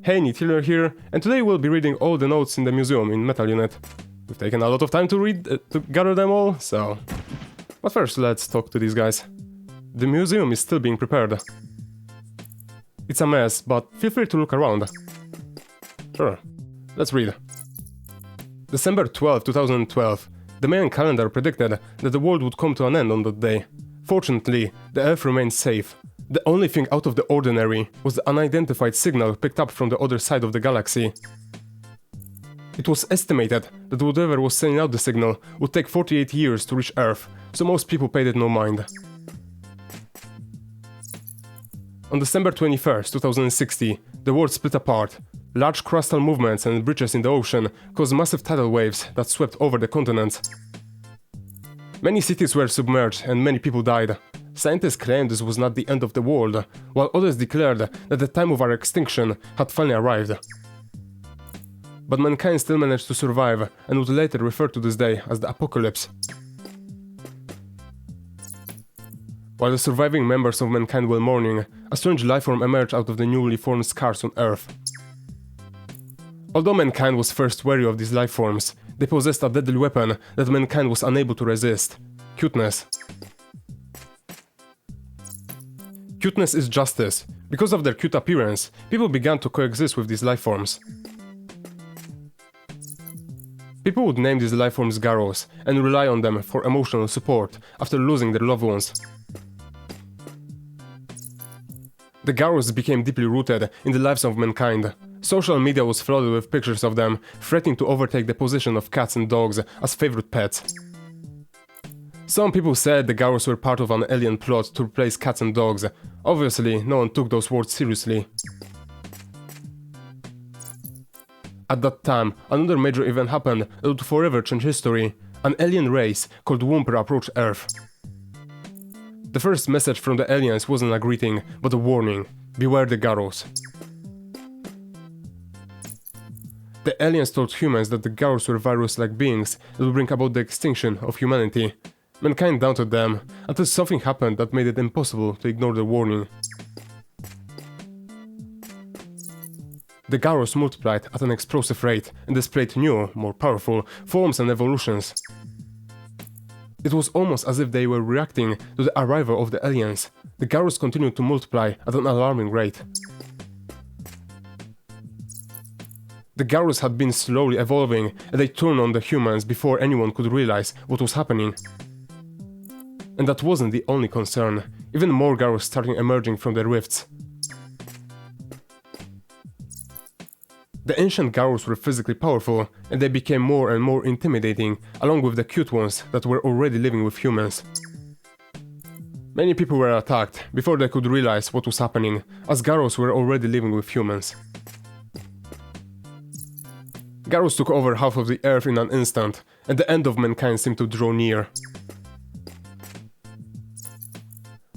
Hey, NeedHealer here, and today we'll be reading all the notes in the museum in Metal Unit. We've taken a lot of time to gather them all, so... But first, let's talk to these guys. The museum is still being prepared. It's a mess, but feel free to look around. Sure, let's read. December 12, 2012. The Mayan calendar predicted that the world would come to an end on that day. Fortunately, the Earth remained safe. The only thing out of the ordinary was the unidentified signal picked up from the other side of the galaxy. It was estimated that whatever was sending out the signal would take 48 years to reach Earth, so most people paid it no mind. On December 21, 2060, the world split apart. Large crustal movements and breaches in the ocean caused massive tidal waves that swept over the continent. Many cities were submerged and many people died. Scientists claimed this was not the end of the world, while others declared that the time of our extinction had finally arrived. But mankind still managed to survive and would later refer to this day as the apocalypse. While the surviving members of mankind were mourning, a strange lifeform emerged out of the newly formed scars on Earth. Although mankind was first wary of these lifeforms, they possessed a deadly weapon that mankind was unable to resist: cuteness. Cuteness is justice. Because of their cute appearance, people began to coexist with these lifeforms. People would name these lifeforms Garros and rely on them for emotional support after losing their loved ones. The Garros became deeply rooted in the lives of mankind. Social media was flooded with pictures of them, threatening to overtake the position of cats and dogs as favorite pets. Some people said the Garros were part of an alien plot to replace cats and dogs. Obviously, no one took those words seriously. At that time, another major event happened that would forever change history. An alien race called Wumper approached Earth. The first message from the aliens wasn't a greeting, but a warning: beware the Garros. The aliens told humans that the Garros were virus-like beings that would bring about the extinction of humanity. Mankind doubted them, until something happened that made it impossible to ignore the warning. The Garros multiplied at an explosive rate and displayed new, more powerful, forms and evolutions. It was almost as if they were reacting to the arrival of the aliens. The Garros continued to multiply at an alarming rate. The Garros had been slowly evolving, and they turned on the humans before anyone could realize what was happening. And that wasn't the only concern. Even more Garros started emerging from their rifts. The ancient Garros were physically powerful, and they became more and more intimidating, along with the cute ones that were already living with humans. Many people were attacked before they could realize what was happening, as Garros were already living with humans. Garros took over half of the Earth in an instant, and the end of mankind seemed to draw near.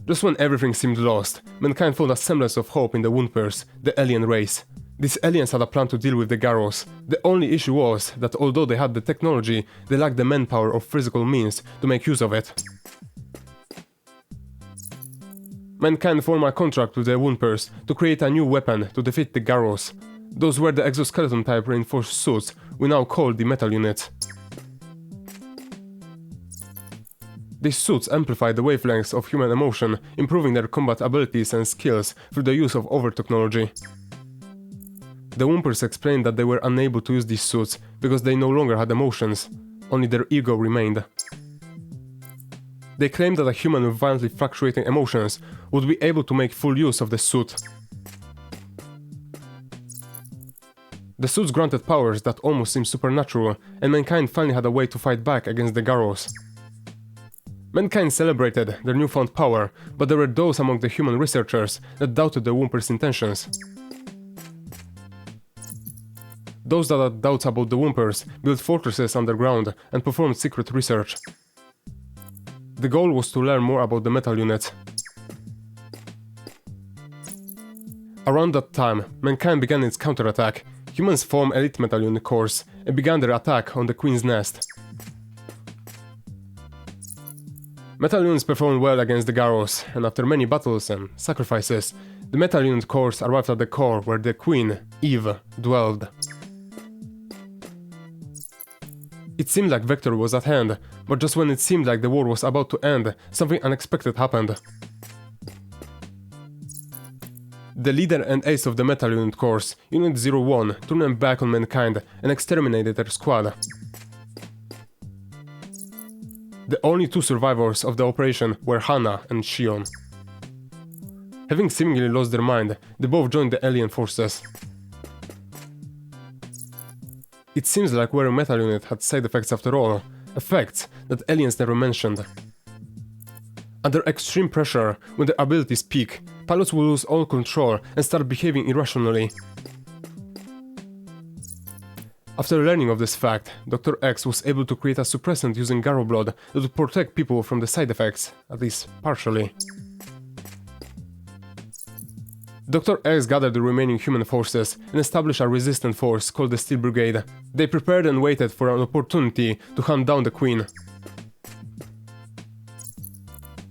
Just when everything seemed lost, mankind found a semblance of hope in the Wumpers, the alien race. These aliens had a plan to deal with the Garros. The only issue was that although they had the technology, they lacked the manpower or physical means to make use of it. Mankind formed a contract with the Wumpers to create a new weapon to defeat the Garros. Those were the exoskeleton-type reinforced suits we now call the Metal Unit. These suits amplify the wavelengths of human emotion, improving their combat abilities and skills through the use of over-technology. The Wumpers explained that they were unable to use these suits because they no longer had emotions, only their ego remained. They claimed that a human with violently fluctuating emotions would be able to make full use of the suit. The suits granted powers that almost seemed supernatural, and mankind finally had a way to fight back against the Garros. Mankind celebrated their newfound power, but there were those among the human researchers that doubted the Wumpers' intentions. Those that had doubts about the Wumpers built fortresses underground and performed secret research. The goal was to learn more about the Metal Unit. Around that time, mankind began its counterattack. Humans formed elite Metal Unit corps and began their attack on the Queen's Nest. Metal Units performed well against the Garros, and after many battles and sacrifices, The metal unit cores arrived at the core where the queen, Eve, dwelled. It seemed like victory was at hand, but just when it seemed like the war was about to end, something unexpected happened. The leader and ace of the metal unit cores, Unit 01, turned them back on mankind and exterminated their squad. The only two survivors of the operation were Hannah and Shion. Having seemingly lost their mind, they both joined the alien forces. It seems like wearing metal unit had side effects after all, effects that aliens never mentioned. Under extreme pressure, when their abilities peak, pilots will lose all control and start behaving irrationally. After learning of this fact, Dr. X was able to create a suppressant using Garo blood that would protect people from the side effects, at least partially. Dr. X gathered the remaining human forces and established a resistant force called the Steel Brigade. They prepared and waited for an opportunity to hunt down the Queen.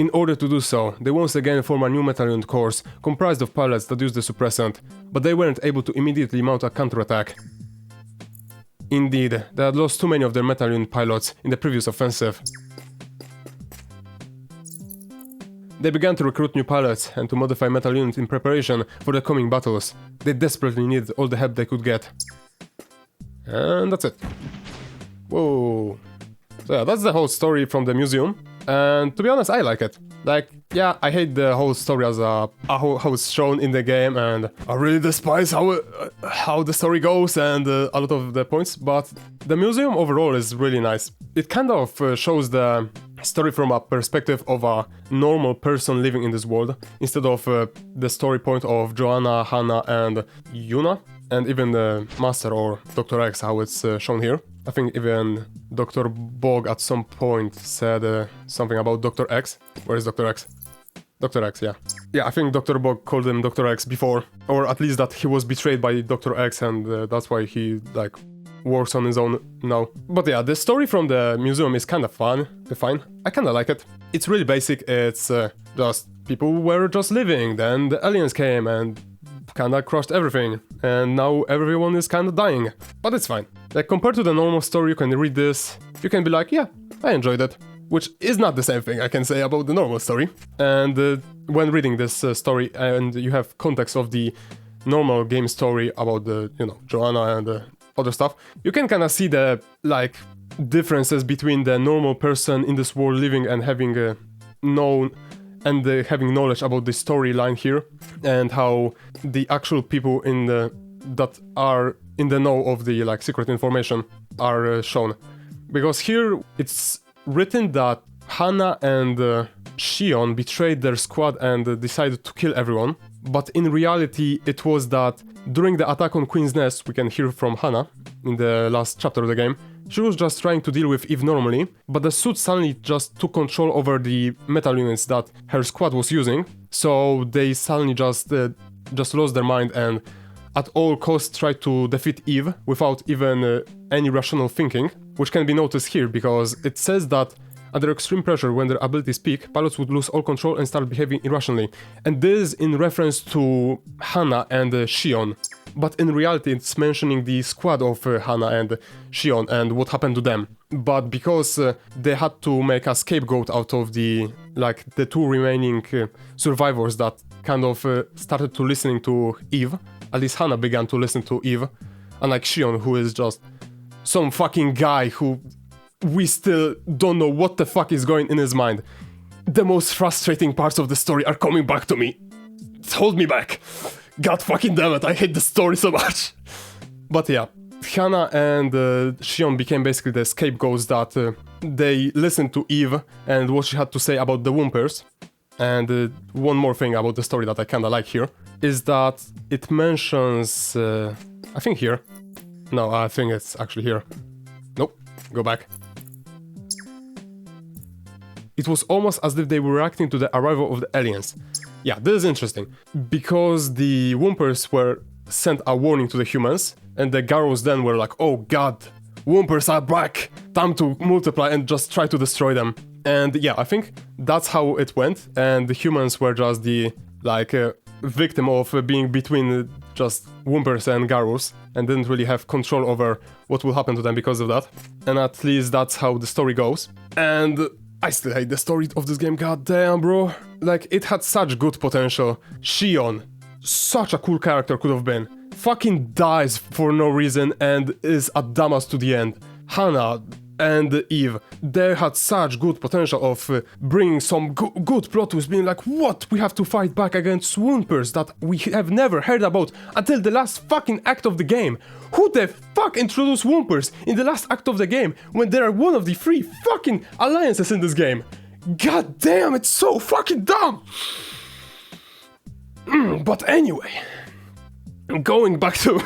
In order to do so, they once again formed a new metal unit corps comprised of pilots that used the suppressant, but they weren't able to immediately mount a counterattack. Indeed, they had lost too many of their metal unit pilots in the previous offensive. They began to recruit new pilots and to modify metal units in preparation for the coming battles. They desperately needed all the help they could get. And that's it. Whoa. So yeah, that's the whole story from the museum. And to be honest, I like it. Like, yeah, I hate the whole story as how it's shown in the game, and I really despise how the story goes and a lot of the points, but the museum overall is really nice. It kind of shows the story from a perspective of a normal person living in this world, instead of the story point of Joanna, Hannah and Yuna, and even the Master or Dr. X, how it's shown here. I think even Dr. Bog at some point said something about Dr. X. Where is Dr. X? Dr. X, yeah. Yeah, I think Dr. Bog called him Dr. X before, or at least that he was betrayed by Dr. X and that's why he, like, works on his own now. But yeah, the story from the museum is kind of fine. I kind of like it. It's really basic. It's just people were just living, then the aliens came and kind of crushed everything, and now everyone is kind of dying. But it's fine. Like, compared to the normal story, you can read this, you can be like, yeah, I enjoyed it. Which is not the same thing I can say about the normal story. And when reading this story and you have context of the normal game story about the, you know, Joanna and other stuff, you can kind of see the, like, differences between the normal person in this world living and having known and having knowledge about the storyline here, and how the actual people in the that are in the know of the, like, secret information are shown. Because here it's written that Hannah and Shion betrayed their squad and decided to kill everyone, but in reality it was that during the attack on Queen's Nest, we can hear from Hannah in the last chapter of the game, she was just trying to deal with Eve normally, but the suit suddenly just took control over the metal units that her squad was using, so they suddenly just lost their mind and at all costs tried to defeat Eve without even any rational thinking, which can be noticed here because it says that under extreme pressure, when their abilities peak, pilots would lose all control and start behaving irrationally. And this is in reference to Hannah and Shion. But in reality, it's mentioning the squad of Hannah and Shion and what happened to them. But because they had to make a scapegoat out of the two remaining survivors that kind of started to listening to Eve, at least Hannah began to listen to Eve, unlike Shion, who is just some fucking guy who we still don't know what the fuck is going in his mind. The most frustrating parts of the story are coming back to me. Hold me back. God fucking damn it, I hate the story so much. But yeah, Hannah and Shion became basically the scapegoats that they listened to Eve and what she had to say about the Whompers. And one more thing about the story that I kinda like here is that it mentions, I think here. No, I think it's actually here. Nope, go back. It was almost as if they were reacting to the arrival of the aliens. Yeah, this is interesting, because the Whompers were sent a warning to the humans, and the Garros then were like, oh god, Whompers are back, time to multiply and just try to destroy them. And yeah, I think that's how it went, and the humans were just the, victim of being between just Whompers and Garus, and didn't really have control over what will happen to them because of that. And at least that's how the story goes. And I still hate the story of this game, goddamn, bro. Like, it had such good potential. Shion, such a cool character could have been. Fucking dies for no reason and is a dumbass to the end. Hannah and Eve, they had such good potential of bringing some good plot twists, being like, what? We have to fight back against Whompers that we have never heard about until the last fucking act of the game. Who the fuck introduced Whompers in the last act of the game when they are one of the 3 fucking alliances in this game? God damn, it's so fucking dumb! But anyway, going back to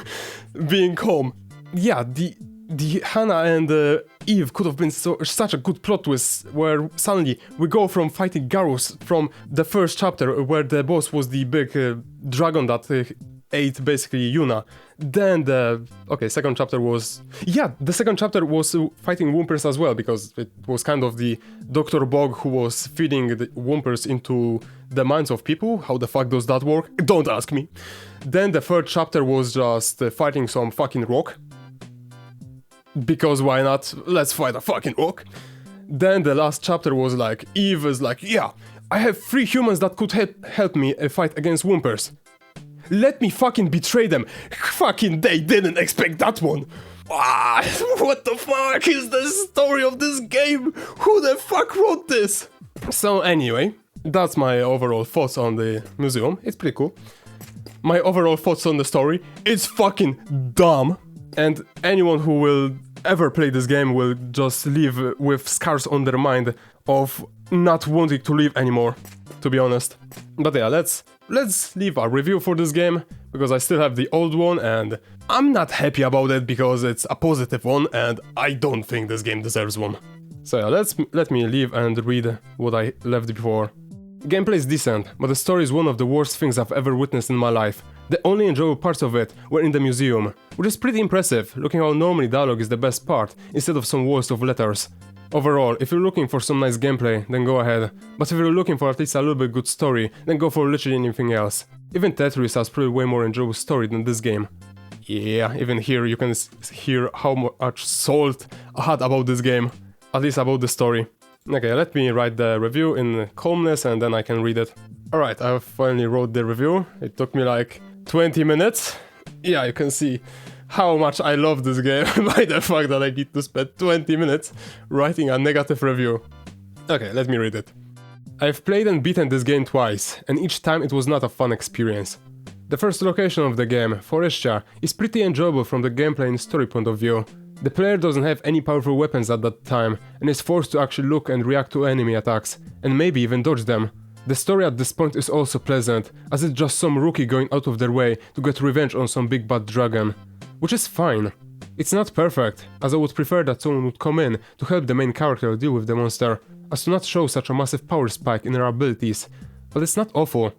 being calm. Yeah, the Hannah and Eve could have been such a good plot twist, where suddenly we go from fighting Garus from the first chapter, where the boss was the big dragon that ate basically Yuna. Then the second chapter was... Yeah, the second chapter was fighting Whompers as well, because it was kind of the Dr. Bog who was feeding the Whompers into the minds of people. How the fuck does that work? Don't ask me. Then the third chapter was just fighting some fucking rock. Because why not? Let's fight a fucking rock. Then the last chapter was like, Eve is like, yeah, I have 3 humans that could help me fight against Whompers. Let me fucking betray them. Fucking they didn't expect that one. What the fuck is the story of this game? Who the fuck wrote this? So anyway, that's my overall thoughts on the museum. It's pretty cool. My overall thoughts on the story, it's fucking dumb. And anyone who will ever play this game will just live with scars on their mind of not wanting to live anymore, to be honest. But yeah, let's leave a review for this game, because I still have the old one and I'm not happy about it because it's a positive one and I don't think this game deserves one. So yeah, let me leave and read what I left before. Gameplay is decent, but the story is one of the worst things I've ever witnessed in my life. The only enjoyable parts of it were in the museum, which is pretty impressive, looking how normally dialogue is the best part, instead of some walls of letters. Overall, if you're looking for some nice gameplay, then go ahead, but if you're looking for at least a little bit good story, then go for literally anything else. Even Tetris has probably way more enjoyable story than this game. Yeah, even here you can hear how much salt I had about this game, at least about the story. Okay, let me write the review in calmness and then I can read it. Alright, I finally wrote the review. It took me like 20 minutes. Yeah, you can see how much I love this game by the fact that I need to spend 20 minutes writing a negative review. Okay, let me read it. I've played and beaten this game twice, and each time it was not a fun experience. The first location of the game, Forestia, is pretty enjoyable from the gameplay and story point of view. The player doesn't have any powerful weapons at that time, and is forced to actually look and react to enemy attacks, and maybe even dodge them. The story at this point is also pleasant, as it's just some rookie going out of their way to get revenge on some big bad dragon. Which is fine. It's not perfect, as I would prefer that someone would come in to help the main character deal with the monster, as to not show such a massive power spike in her abilities, but it's not awful.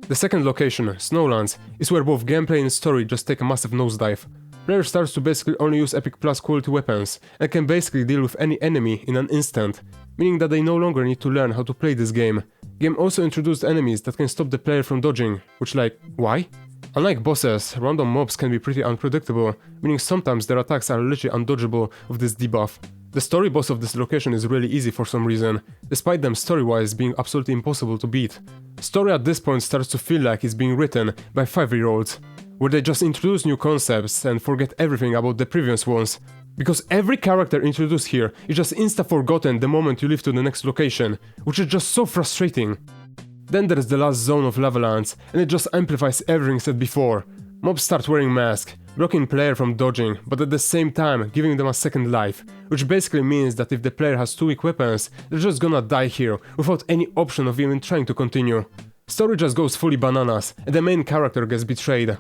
The second location, Snowlands, is where both gameplay and story just take a massive nosedive. Player starts to basically only use epic plus quality weapons, and can basically deal with any enemy in an instant, meaning that they no longer need to learn how to play this game. Game also introduced enemies that can stop the player from dodging, which like, why? Unlike bosses, random mobs can be pretty unpredictable, meaning sometimes their attacks are literally undodgeable with this debuff. The story boss of this location is really easy for some reason, despite them story-wise being absolutely impossible to beat. Story at this point starts to feel like it's being written by 5-year-olds, where they just introduce new concepts and forget everything about the previous ones. Because every character introduced here is just insta-forgotten the moment you leave to the next location, which is just so frustrating. Then there's the last zone of lava lands, and it just amplifies everything said before. Mobs start wearing masks, blocking player from dodging, but at the same time giving them a second life, which basically means that if the player has 2 weak weapons, they're just gonna die here, without any option of even trying to continue. Story just goes fully bananas, and the main character gets betrayed.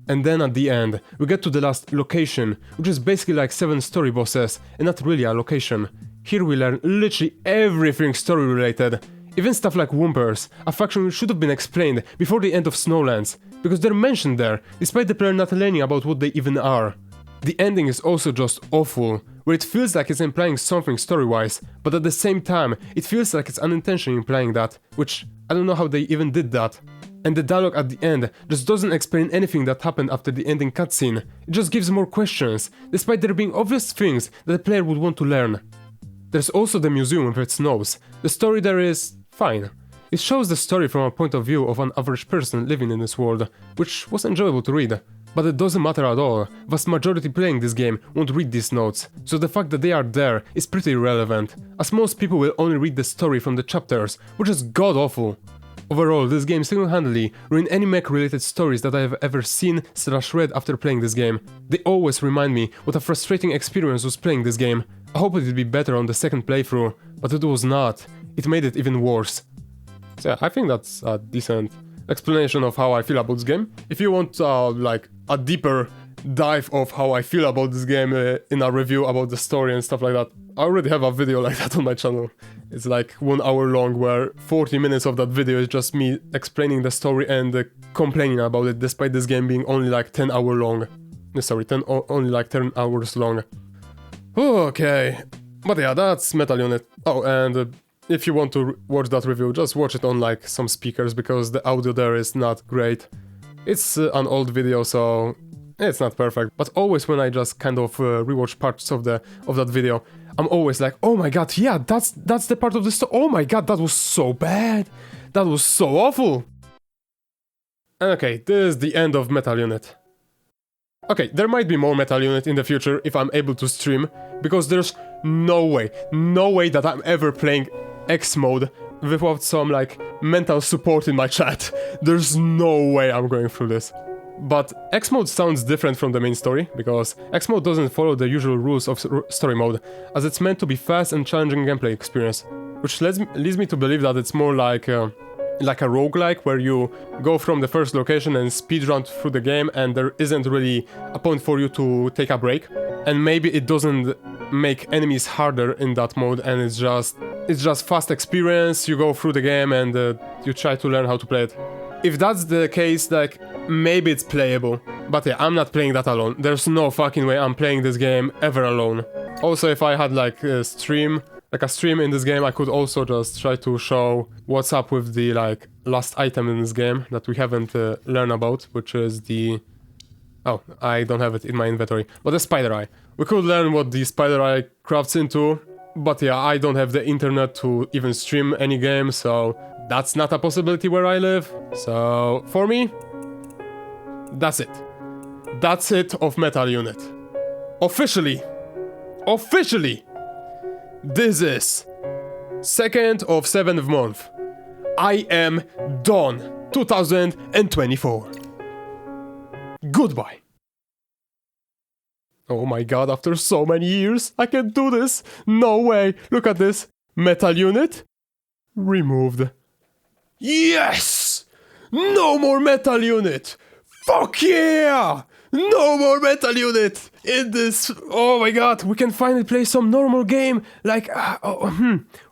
And then at the end, we get to the last location, which is basically like 7 story bosses, and not really a location. Here we learn literally everything story related. Even stuff like Whompers, a faction which should have been explained before the end of Snowlands, because they're mentioned there, despite the player not learning about what they even are. The ending is also just awful, where it feels like it's implying something story-wise, but at the same time, it feels like it's unintentionally implying that, which I don't know how they even did that. And the dialogue at the end just doesn't explain anything that happened after the ending cutscene. It just gives more questions, despite there being obvious things that the player would want to learn. There's also the museum with its notes. The story there is fine. It shows the story from a point of view of an average person living in this world, which was enjoyable to read. But it doesn't matter at all. Vast majority playing this game won't read these notes, so the fact that they are there is pretty irrelevant, as most people will only read the story from the chapters, which is god-awful. Overall, this game single-handedly ruined any mech-related stories that I have ever seen/read after playing this game. They always remind me what a frustrating experience was playing this game. I hoped it would be better on the second playthrough, but it was not. It made it even worse. So yeah, I think that's a decent explanation of how I feel about this game. If you want like a deeper dive of how I feel about this game in a review about the story and stuff like that, I already have a video like that on my channel. It's like 1 hour long, where 40 minutes of that video is just me explaining the story and complaining about it, despite this game being only like 10 hours long. Only like 10 hours long. Okay, but yeah, that's Metal Unit. Oh, and if you want to watch that review, just watch it on like some speakers, because the audio there is not great. It's an old video, so it's not perfect. But always when I just kind of rewatch parts of that video, I'm always like, oh my god, yeah, that's the part of the story. Oh my god, that was so bad. That was so awful. Okay, this is the end of Metal Unit. Okay, there might be more Metal Unit in the future if I'm able to stream, because there's no way that I'm ever playing X mode without some like mental support in my chat. There's no way I'm going through this. But X mode sounds different from the main story, because X mode doesn't follow the usual rules of story mode, as it's meant to be fast and challenging gameplay experience, which leads me to believe that it's more like a roguelike, where you go from the first location and speedrun through the game, and there isn't really a point for you to take a break. And maybe it doesn't make enemies harder in that mode, and it's just fast experience. You go through the game and you try to learn how to play it. If that's the case, like, maybe it's playable. But yeah, I'm not playing that alone. There's no fucking way I'm playing this game ever alone. Also, if I had like a stream in this game, I could also just try to show what's up with the like last item in this game that we haven't learned about, which is the... Oh, I don't have it in my inventory. But the spider eye. We could learn what the spider eye crafts into, but yeah, I don't have the internet to even stream any game, so that's not a possibility where I live. So, for me, that's it. That's it of Metal Unit. Officially, this is 2nd of 7th month. I am done. 2024. Goodbye. Oh my god, after so many years, I can do this. No way. Look at this. Metal Unit removed. Yes! No more Metal Unit. Fuck yeah! No more Metal Unit in this. Oh my god, we can finally play some normal game. Like,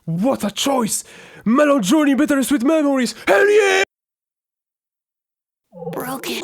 what a choice. Melon Journey, bittersweet memories. Hell yeah! Broken.